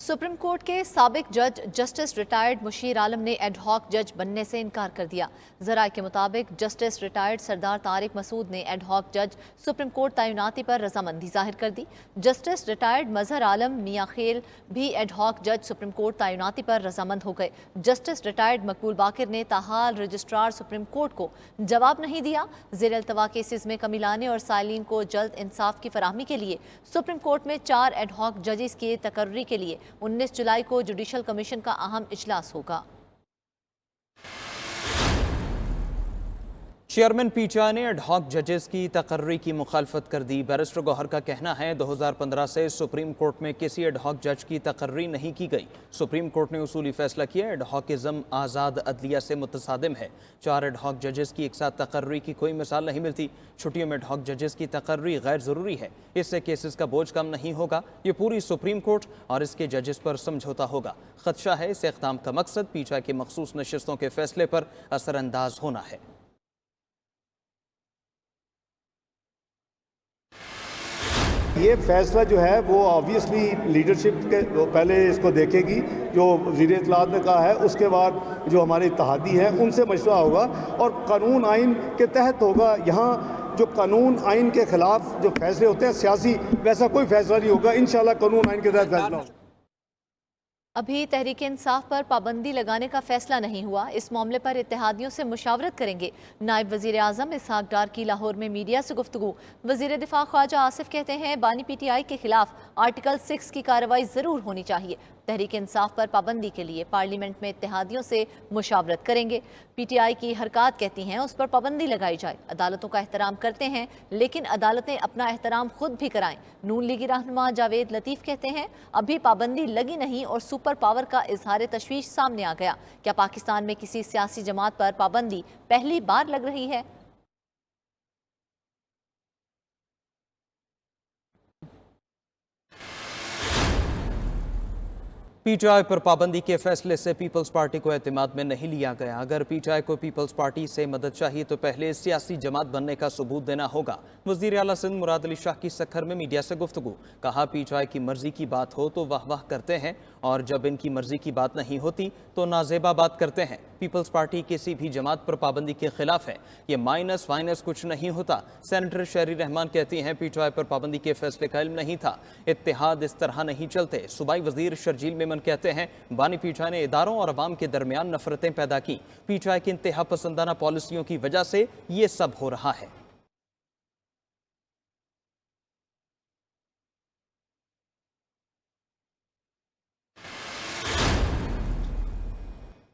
Supreme court के साबिक जज जस्टिस रिटायर्ड मुशीर आलम ने एडहॉक जज बनने से इनकार कर दिया। जराये के मुताबिक जस्टिस रिटायर्ड सरदार तारिक मसूद ने एडहॉक जज सुप्रीम कोर्ट तैनाती पर रजामंदी जाहिर कर दी। जस्टिस रिटायर्ड मजहर आलम मियां खेल भी एडहॉक जज सुप्रीम कोर्ट तैनाती पर रजामंद हो गए। जस्टिस रिटायर्ड मकबूल बाकिर ने ताहाल रजिस्ट्रार सुप्रीम कोर्ट को जवाब नहीं दिया। ज़ेर अल्तवा केसेस में कमी लाने और साइलिन को जल्द इंसाफ की फराहमी के लिए सुप्रीम कोर्ट में 4 एडहॉक जजेस की तकर्री के लिए 19 जुलाई को जुडिशल कमीशन का अहम इजलास होगा। चेयरमैन पीटीआई ने एडहॉक जजेस की तकर्री की मुखालफत कर दी। बैरिस्टर गौहर का कहना है 2015 से सुप्रीम कोर्ट में किसी एडहॉक जज की तकर्री नहीं की गई। सुप्रीम कोर्ट ने उसूली फैसला किया एडहॉकिज्म आज़ाद अदलिया से मुतसादिम है। 4 एडहॉक जजेस की एक साथ तकर्री की कोई मिसाल नहीं मिलती। छुट्टियों में एडहॉक जजेस की तकर्री गैर ज़रूरी है, इससे केसेस का बोझ कम नहीं होगा। ये पूरी सुप्रीम कोर्ट और इसके जजेस पर समझौता होगा। खदशा है इस इक़दाम का मकसद पीटीआई की मखसूस नशिस्तों के फैसले पर असरअंदाज होना है। ये फैसला जो है वो ऑब्वियसली लीडरशिप के पहले इसको देखेगी, जो वज़ीर इत्तलात ने कहा है, उसके बाद जो हमारे इत्तेहादी हैं उनसे मशवरा होगा और कानून आइन के तहत होगा। यहाँ जो कानून आइन के ख़िलाफ़ जो फैसले होते हैं सियासी, वैसा कोई फैसला नहीं होगा। इंशाल्लाह कानून आइन के तहत फैसला होगा। अभी तहरीक इंसाफ पर पाबंदी लगाने का फैसला नहीं हुआ। इस मामले पर इत्तेहादियों से मुशावरत करेंगे। नायब वजीर आजम इसहाक डार की लाहौर में मीडिया से गुफ्तगू। वजीर दिफा ख्वाजा आसिफ कहते हैं बानी पीटीआई के खिलाफ आर्टिकल 6 की कार्रवाई जरूर होनी चाहिए। तहरीक इंसाफ पर पाबंदी के लिए पार्लियामेंट में इत्तेहादियों से मुशावरत करेंगे। पीटीआई की हरकत कहती हैं उस पर पाबंदी लगाई जाए। अदालतों का एहतराम करते हैं, लेकिन अदालतें अपना एहतराम खुद भी कराएं। नून लीगी रहनुमा जावेद लतीफ़ कहते हैं अभी पाबंदी लगी नहीं और सुपर पावर का इजहार तशवीश सामने आ गया। क्या पाकिस्तान में किसी सियासी जमात पर पाबंदी पहली बार लग रही है? पीटीआई पर पाबंदी के फैसले से पीपल्स पार्टी को एतमाद में नहीं लिया गया। अगर पीटीआई को पीपल्स पार्टी से मदद चाहिए तो पहले सियासी जमात बनने का सबूत देना होगा। वजीर आला सिंध मुराद अली शाह की सक्खर में मीडिया से गुफ्तगू। कहा पीटीआई की मर्जी की बात हो तो वाह वाह करते हैं और जब इनकी मर्जी की बात नहीं होती तो नाजेबा बात करते हैं। पीपल्स पार्टी किसी भी जमात पर पाबंदी के खिलाफ है। ये माइनस वाइनस कुछ नहीं होता। सेनेटर शहरी रहमान कहती हैं पीटीआई पर पाबंदी के फैसले का इल्म नहीं था। इत्तेहाद इस तरह नहीं चलते। सूबाई वजीर शर्जील मेमन कहते हैं बानी पीटीआई ने इदारों और अवाम के दरमियान नफरतें पैदा की। पीटीआई की इंतहा पसंदाना पॉलिसियों की वजह से ये सब हो रहा है।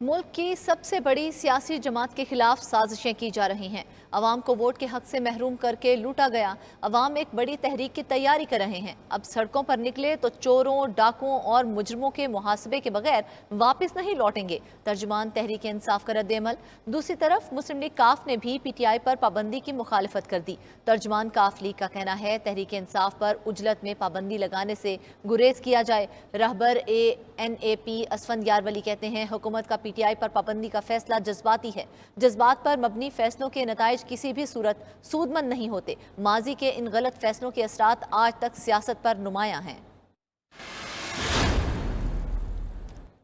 मुल्क की सबसे बड़ी सियासी जमात के खिलाफ साजिशें की जा रही हैं। अवाम को वोट के हक से महरूम करके लूटा गया। अवाम एक बड़ी तहरीक की तैयारी कर रहे हैं। अब सड़कों पर निकले तो चोरों, डाकुओं और मुजरमों के मुहासबे के बगैर वापस नहीं लौटेंगे। तर्जुमान तहरीक इंसाफ का रद्द-ए-अमल। दूसरी तरफ मुस्लिम लीग काफ ने भी पीटीआई पर पाबंदी की मुखालफत कर दी। तर्जुमान काफ लीग का कहना है तहरीक इंसाफ पर उजलत में पाबंदी लगाने से गुरेज किया जाए। रहबर ANAP असफंद यारवली कहते हैं हुकूमत का पीटीआई पर पाबंदी का फैसला जज्बाती है। जज्बात पर मबनी फैसलों के नताइज किसी भी सूरत सूदमंद नहीं होते। माजी के इन गलत फैसलों के असरात आज तक सियासत पर नुमायां हैं।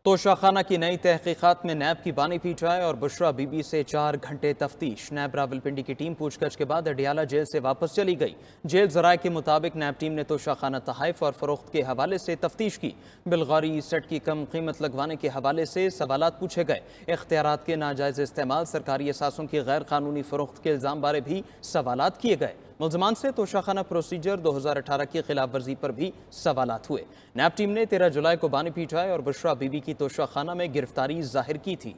तोशाखाना की नई तहकीकात में नैब की बानी पीटीआई और बुशरा बीबी से 4 घंटे तफ्तीश। नैब रावलपिंडी की टीम पूछताछ के बाद अडियाला जेल से वापस चली गई। जेल जराये के मुताबिक नैब टीम ने तोशाखाना तहाइफ और फरोख्त के हवाले से तफ्तीश की। बिलगारी सेट की कम कीमत लगवाने के हवाले से सवालात पूछे गए। इख्तियारात के नाजायज इस्तेमाल, सरकारी असासों की गैर कानूनी फरोख्त के इल्ज़ाम बारे भी सवालात किए गए। मुल्ज़मान से तोशाखाना प्रोसीजर 2018 की खिलाफ वर्जी पर भी सवालात हुए। नैब टीम ने 13 जुलाई को बानी पीटीआई और बुशरा बीबी की तोशाखाना में गिरफ्तारी जाहिर की थी।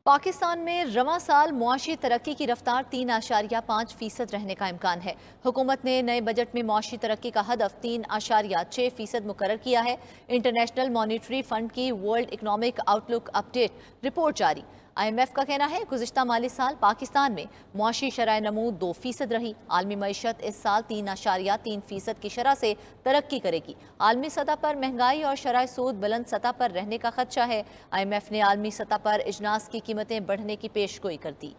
पाकिस्तान में रवां साल मुआशी तरक्की की रफ्तार 3.5% रहने का इम्कान है। हुकूमत ने नए बजट में मुआशी तरक्की का हदफ 3.6% मुकर्रर किया है। इंटरनेशनल मॉनिटरी फंड की world economic outlook update report जारी। IMF का कहना है गुज़िश्ता माली साल पाकिस्तान में मुआशी शरह नमू 2% रही। आलमी मईशत इस साल 3.3% की शरह से तरक्की करेगी। आलमी सतह पर महंगाई और शरह सूद बुलंद सतह पर रहने का खदशा है। IMF ने आलमी सतह पर इजनास की कीमतें बढ़ने की पेशगोई कर दी।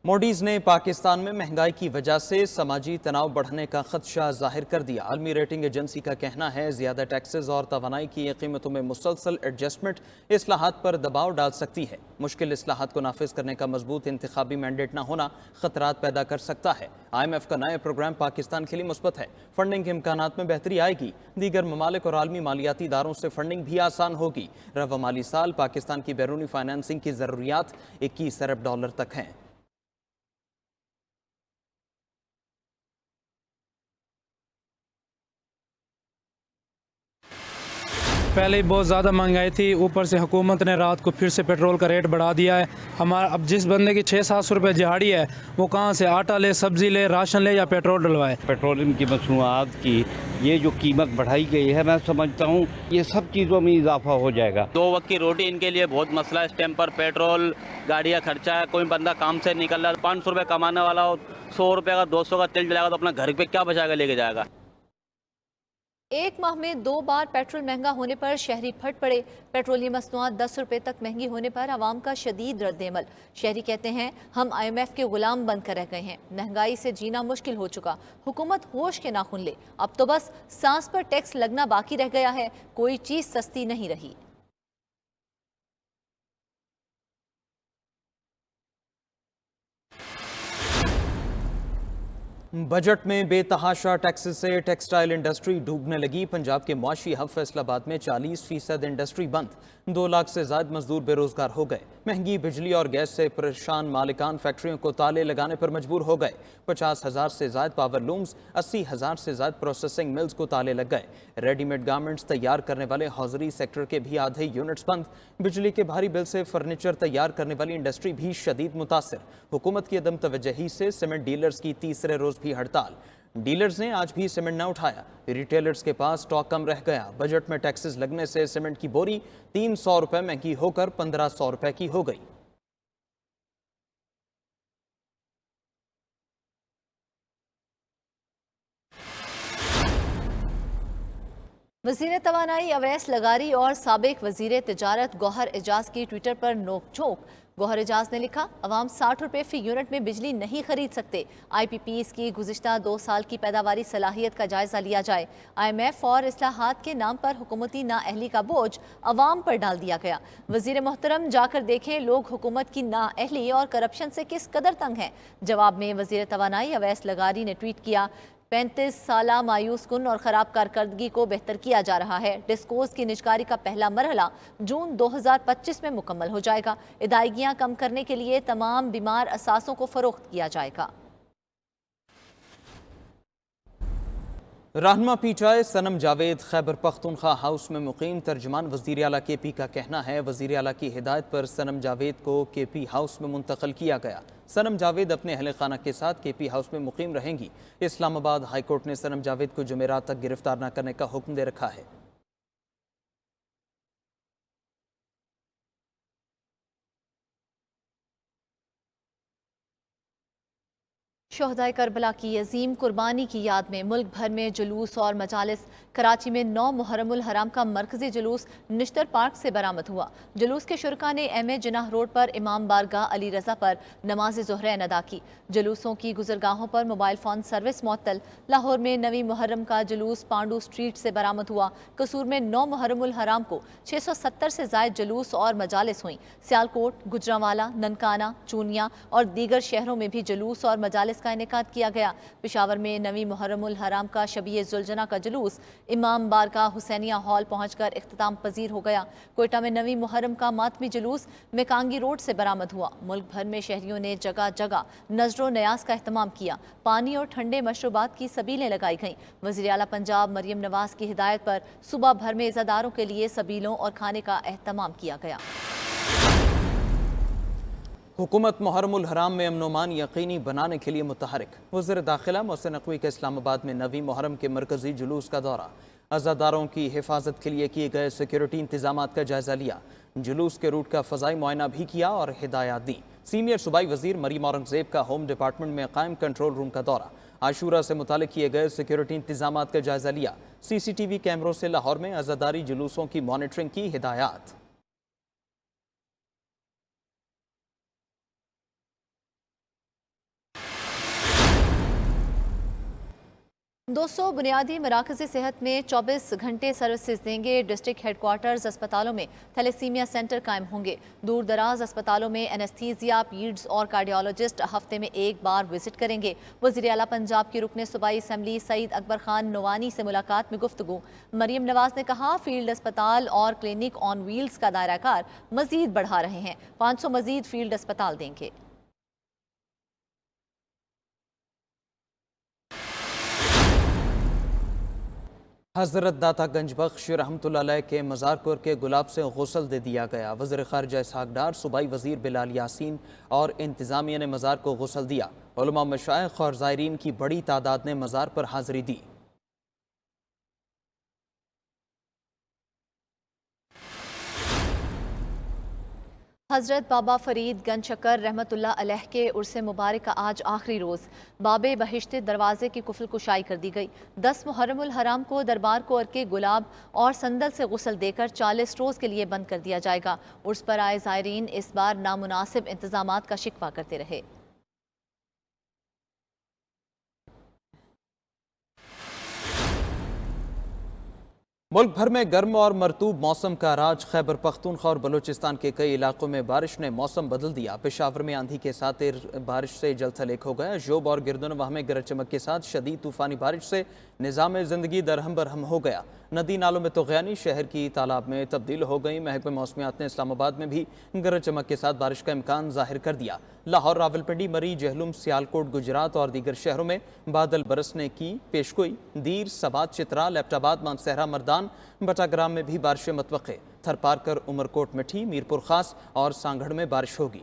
मोडीज ने पाकिस्तान में महंगाई की वजह से समाजी तनाव बढ़ने का खदशा जाहिर कर दिया। आलमी रेटिंग एजेंसी का कहना है ज्यादा टैक्सेस और तवानाई की कीमतों में मुसलसल एडजस्टमेंट इस्लाहात पर दबाव डाल सकती है। मुश्किल इस्लाहात को नाफिज करने का मजबूत इंतखाबी मैंडेट न होना खतरात पैदा कर सकता है। IMF का नया प्रोग्राम पाकिस्तान के लिए मुस्बत है। फंडिंग के इम्कानात में बेहतरी आएगी। दीगर ममालिक और आलमी मालियाती इदारों से फंडिंग भी आसान होगी। रवा माली साल पाकिस्तान की बैरूनी फाइनेंसिंग की ज़रूरियात 21 अरब डॉलर तक हैं। पहले ही बहुत ज़्यादा महंगाई थी, ऊपर से हुकूमत ने रात को फिर से पेट्रोल का रेट बढ़ा दिया है। हमारा अब जिस बंदे की 600-700 रुपये दिहाड़ी है वो कहाँ से आटा ले, सब्ज़ी ले, राशन ले या पेट्रोल डलवाए। पेट्रोलियम की मसनूआत की ये जो कीमत बढ़ाई गई है, मैं समझता हूँ ये सब चीज़ों में इजाफा हो जाएगा। 2 वक्त की रोटी इनके लिए बहुत मसला है। इस टाइम पर पेट्रोल, गाड़ी का खर्चा है। कोई बंदा काम से निकल रहा है, 500 रुपये कमाने वाला हो, 100 रुपये का 200 का तेल जलाएगा तो अपना घर पे क्या बचाएगा, लेके जाएगा। एक माह में 2 बार पेट्रोल महंगा होने पर शहरी फट पड़े। पेट्रोलियम मसनूआत 10 रुपए तक महंगी होने पर आवाम का शदीद रद्द-ए-अमल। शहरी कहते हैं हम IMF के गुलाम बनकर रह गए हैं। महंगाई से जीना मुश्किल हो चुका। हुकूमत होश के नाखून ले। अब तो बस सांस पर टैक्स लगना बाकी रह गया है। कोई चीज सस्ती नहीं रही। बजट में बेतहाशा टैक्सेस से टेक्सटाइल इंडस्ट्री डूबने लगी। पंजाब के मुआशी हब फैसलाबाद में 40% इंडस्ट्री बंद। 2 लाख से ज्यादा मजदूर बेरोजगार हो गए। महंगी बिजली और गैस से परेशान मालिकान फैक्ट्रियों को ताले लगाने पर मजबूर हो गए। 50,000 से ज्यादा पावर लूम्स, 80,000 से ज्यादा प्रोसेसिंग मिल्स को ताले लग गए। रेडीमेड गारमेंट्स तैयार करने वाले हौजरी सेक्टर के भी आधे यूनिट्स बंद। बिजली के भारी बिल से फर्नीचर तैयार करने वाली इंडस्ट्री भी शदीद मुतासिर। हुकूमत की अदम तवज्जही से सीमेंट डीलर्स की तीसरे रोज भी हड़ताल। डीलर्स ने आज भी सीमेंट न उठाया। रिटेलर्स के पास स्टॉक कम रह गया। बजट में टैक्सेस लगने से सीमेंट की बोरी 300 रुपए महंगी होकर 1500 रुपए की हो गई। वज़ीर तवानाई अवैस लगारी और साबिक वज़ीर तिजारत गौहर एजाज की ट्विटर पर नोक-झोंक। गौहर एजाज ने लिखा, अवाम 60 रुपये फी यूनिट में बिजली नहीं खरीद सकते। IPPs की गुज़िश्ता 2 साल की पैदावारी सलाहियत का जायजा लिया जाए। IMF और इस्लाहात के नाम पर हुकूमती नाअहली का बोझ अवाम पर डाल दिया गया। वज़ीर मोहतरम जाकर देखें लोग हुकूमत की नाअहली और करप्शन से किस कदर तंग हैं। जवाब में वज़ीर तवानाई अवैस लगारी ने ट्वीट किया, 35 साला मायूस कुन और ख़राब कारकर्दगी को बेहतर किया जा रहा है। डिस्कोर्स की निजकारी का पहला मरहला जून 2025 में मुकम्मल हो जाएगा। अदायगियाँ कम करने के लिए तमाम बीमार असासों को फ़रोख्त किया जाएगा। रहनुमा पीटीआई सनम जावेद खैबर पख्तूनख्वा हाउस में मुकीम। तर्जुमान वज़ीर आला KP का कहना है वज़ीर आला की हिदायत पर सनम जावेद को KP हाउस में मुंतकिल किया गया। सनम जावेद अपने अहले खाना के साथ KP हाउस में मुकीम रहेंगी। इस्लामाबाद हाई कोर्ट ने सनम जावेद को जुमेरात तक गिरफ्तार न करने का हुक्म दे रखा है। शोहदाए करबला की अजीम कुर्बानी की याद में मुल्क भर में जुलूस और मजालिस। कराची में 9 मुहर्रमुल हराम का मरकजी जुलूस निश्तर पार्क से बरामद हुआ। जुलूस के शुरका ने MA जिनाह रोड पर इमाम बारगाह अली रजा पर नमाज ज़ोहरैन अदा की। जुलूसों की गुजरगाहों पर मोबाइल फ़ोन सर्विस मुअत्तल। लाहौर में 9वीं मुहर्रम का जुलूस पांडू स्ट्रीट से बरामद हुआ। कसूर में 9 मुहर्रमुल हराम को 670 से ज़ायद जुलूस और मजालिस हुई। सियालकोट, गुजरांवाला, ननकाना, चूनिया और दीगर शहरों में भी जुलूस और मजालिस का इनेकाद किया गया। पेशावर में 9वीं मुहर्रमुल हराम का शबीए जुलजना का जुलूस इमाम बारगाह हुसैनिया हॉल पहुंचकर इख्तिताम पजीर हो गया। कोयटा में 9वीं मुहर्रम का मातमी जुलूस मेकांगी रोड से बरामद हुआ। मुल्क भर में शहरियों ने जगह जगह नजरो नयाज का एहतमाम किया। पानी और ठंडे मशरूबात की सबीलें लगाई गईं। वज़ीर आला पंजाब मरियम नवाज की हिदायत पर सुबह भर में इज़ादारों के लिए सबीलों और खाने का एहतमाम किया गया। हुकूमत मुहर्रमुल हराम में अमन-ओ-अमान यकीनी बनाने के लिए मुतहरिक। वज़ीर दाखिला मोहसिन नकवी का इस्लामाबाद में 9वीं मुहर्रम के मरकजी जुलूस का दौरा। अज़ादारों की हिफाजत के लिए किए गए सिक्योरिटी इंतजामात का जायजा लिया। जुलूस के रूट का फ़ज़ाई मुआयना भी किया और हिदायत दी। सीनियर सूबाई वज़ीर मरीम औरंगज़ेब का होम डिपार्टमेंट में कायम कंट्रोल रूम का दौरा। आशूरा से मुतालिक किए गए सिक्योरिटी इंतजामात का जायजा लिया। CCTV कैमरों से लाहौर में अज़ादारी जुलूसों की मॉनिटरिंग की हिदायत। 200 बुनियादी मराकज़ सेहत में 24 घंटे सर्विसेज देंगे। डिस्ट्रिक्ट हेडक्वार्टर्स अस्पतालों में थैलेसीमिया सेंटर कायम होंगे। दूर दराज अस्पतालों में एनेस्थीसिया, पीड्स और कार्डियोलॉजिस्ट हफ्ते में एक बार विजिट करेंगे। वज़ीर आला पंजाब की रुकने सूबाई असम्बली सईद अकबर खान नवानी से मुलाकात में गुफ्तगू। मरियम नवाज ने कहा, फील्ड अस्पताल और क्लिनिक ऑन व्हील्स का दायरा कार मजीद बढ़ा रहे हैं। 500 मजीद फील्ड अस्पताल देंगे। हज़रत दाता गंज बख्श रहमतुल्लाह अलैह के मज़ार के गुलाब से गुस्ल दे दिया गया। वज़ीर ख़ारिजा इसहाक़ डार, सूबाई वज़ीर बिलाल यासीन और इंतज़ामिया ने मज़ार को गुस्ल दिया। उलमा, मशाइख़ और ज़ायरीन की बड़ी तादाद ने मज़ार पर हाज़िरी दी। हज़रत बाबा फरीद गंज शकर रहमतुल्लाह अलैह के उर्से मुबारक का आज आखिरी रोज़ बाबे बहिश्ते दरवाज़े की कुफल कुशाई कर दी गई। 10 मुहर्रमुल हराम को दरबार को अर्के गुलाब और संदल से गुस्ल देकर 40 रोज़ के लिए बंद कर दिया जाएगा। उर्स पर आए ज़ायरीन इस बार नामुनासिब इंतज़ामात का शिकवा करते रहे। मुल्क भर में गर्म और मरतूब मौसम का राज। खैबर पख्तूनख्वा और बलूचिस्तान के कई इलाकों में बारिश ने मौसम बदल दिया। पेशावर में आंधी के साथ बारिश से जल थलेक हो गया। जोब और गिरदनवाह में गरज चमक के साथ शदीद तूफानी बारिश से निज़ाम ज़िंदगी दरहम बरहम हो गया। नदी नालों में तुग़यानी शहर की तालाब में तब्दील हो गई। महकमे मौसमियात ने इस्लामाबाद में भी गरज चमक के साथ बारिश का इम्कान जाहिर कर दिया। लाहौर, रावलपिंडी, मरी, जहलुम, सियालकोट, गुजरात और दीगर शहरों में बादल बरसने की पेशगोई। दीर, सबात, चित्राल, एबटाबाद, मानसहरा, मरदान, बटाग्राम में भी बारिशें मतवक़्क़े। थरपारकर, उमरकोट, मिठी, मीरपुर खास और सांगढ़ में बारिश होगी।